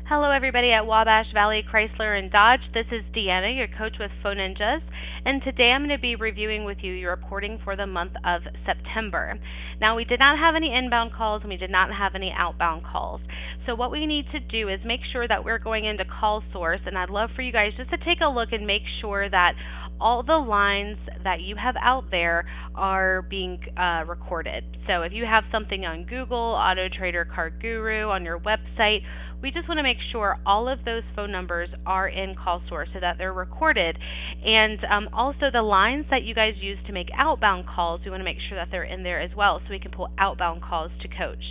Hello, everybody at Wabash Valley Chrysler and Dodge. This is Deanna, your coach with Phone Ninjas, and today I'm going to be reviewing with you your reporting for the month of September. Now, we did not have any inbound calls and we did not have any outbound calls. So what we need to do is make sure that we're going into call source, and I'd love for you guys just to take a look and make sure that all the lines that you have out there are being recorded. So if you have something on Google, AutoTrader, CarGuru, on your website, we just want to make sure all of those phone numbers are in call source so that they're recorded. And also the lines that you guys use to make outbound calls, we want to make sure that they're in there as well so we can pull outbound calls to coach.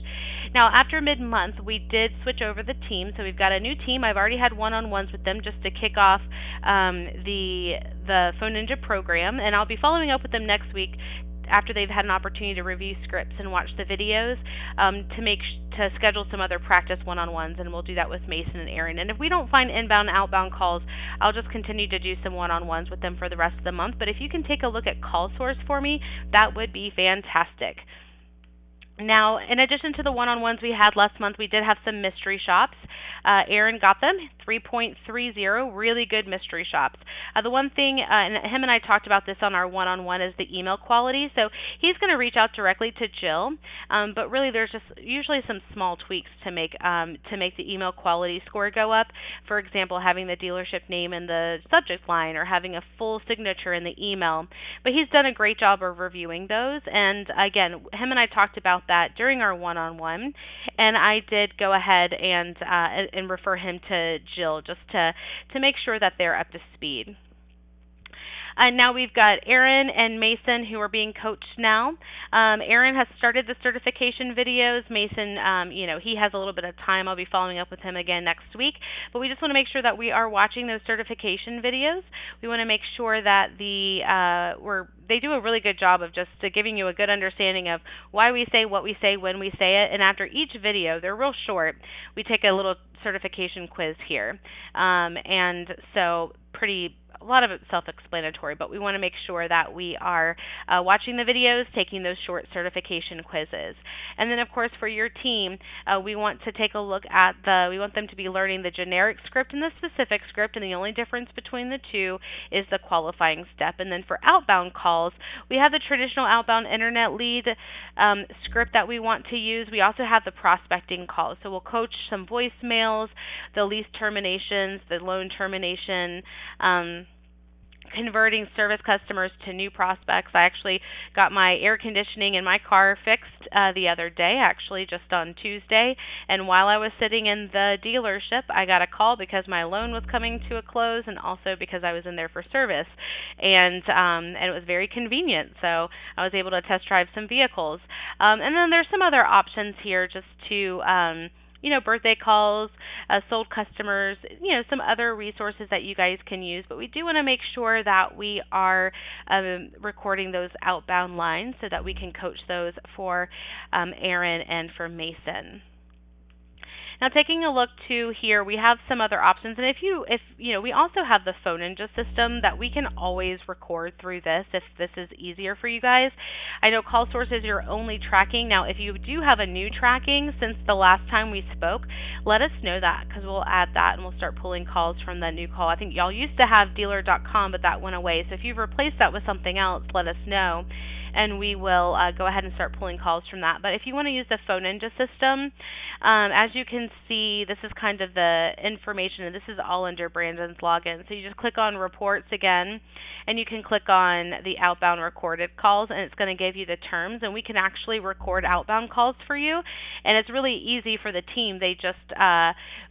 Now, after mid-month, we did switch over the team. So we've got a new team. I've already had one-on-ones with them just to kick off the Phone Ninja program, and I'll be following up with them next week after they've had an opportunity to review scripts and watch the videos to schedule some other practice one-on-ones, and we'll do that with Mason and Aaron. And if we don't find inbound and outbound calls, I'll just continue to do some one-on-ones with them for the rest of the month. But if you can take a look at call source for me, that would be fantastic. Now, in addition to the one-on-ones we had last month, we did have some mystery shops. Aaron got them, 3.30, really good mystery shops. The one thing, and him and I talked about this on our one-on-one, is the email quality. So he's going to reach out directly to Jill, but really there's just usually some small tweaks to make the email quality score go up. For example, having the dealership name in the subject line or having a full signature in the email. But he's done a great job of reviewing those, and again, him and I talked about that during our one-on-one, and I did go ahead and refer him to Jill just to make sure that they're up to speed. Now we've got Aaron and Mason who are being coached now. Aaron has started the certification videos. Mason, he has a little bit of time. I'll be following up with him again next week. But we just want to make sure that we are watching those certification videos. We want to make sure that they do a really good job of just giving you a good understanding of why we say what we say when we say it. And after each video, they're real short, we take a little certification quiz here. And so a lot of it's self-explanatory, but we want to make sure that we are watching the videos, taking those short certification quizzes. And then, of course, for your team, we want to take a look at we want them to be learning the generic script and the specific script, and the only difference between the two is the qualifying step. And then for outbound calls, we have the traditional outbound internet lead script that we want to use. We also have the prospecting calls. So we'll coach some voicemails, the lease terminations, the loan termination, converting service customers to new prospects. I actually got my air conditioning in my car fixed the other day, actually just on Tuesday, and while I was sitting in the dealership, I got a call because my loan was coming to a close and also because I was in there for service, and it was very convenient, so I was able to test drive some vehicles. And then there's some other options here just to birthday calls, sold customers, some other resources that you guys can use. But we do want to make sure that we are recording those outbound lines so that we can coach those for Aaron and for Mason. Now, taking a look to here, we have some other options, and we also have the Phone Ninja system that we can always record through this if this is easier for you guys. I know call source is your only tracking. Now, if you do have a new tracking since the last time we spoke, let us know that because we'll add that and we'll start pulling calls from the new call. I think y'all used to have dealer.com, but that went away. So if you've replaced that with something else, let us know, and we will go ahead and start pulling calls from that. But if you want to use the Phone Ninja system, as you can see, this is kind of the information, and this is all under Brandon's login. So you just click on reports again, and you can click on the outbound recorded calls, and it's going to give you the terms, and we can actually record outbound calls for you. And it's really easy for the team. They just,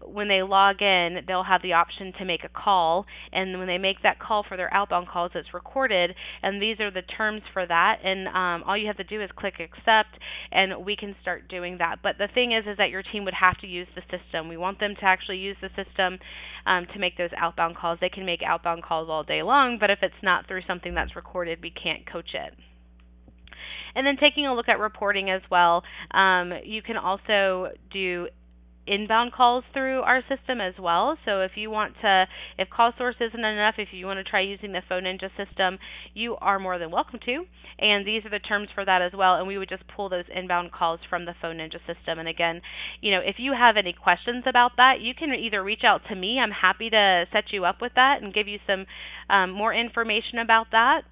when they log in, they'll have the option to make a call, and when they make that call for their outbound calls, it's recorded, and these are the terms for that. And all you have to do is click accept, and we can start doing that. But the thing is that your team would have to use the system. We want them to actually use the system to make those outbound calls. They can make outbound calls all day long, but if it's not through something that's recorded, we can't coach it. And then taking a look at reporting as well, you can also do inbound calls through our system as well. So if you want to, if CallSource isn't enough, if you want to try using the Phone Ninja system, you are more than welcome to. And these are the terms for that as well. And we would just pull those inbound calls from the Phone Ninja system. And again, if you have any questions about that, you can either reach out to me. I'm happy to set you up with that and give you some more information about that.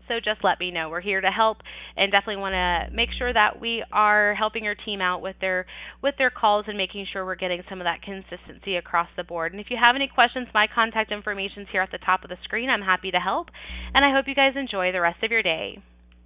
So just let me know. We're here to help, and definitely want to make sure that we are helping your team out with their calls and making sure we're getting some of that consistency across the board. And if you have any questions, my contact information is here at the top of the screen. I'm happy to help, and I hope you guys enjoy the rest of your day.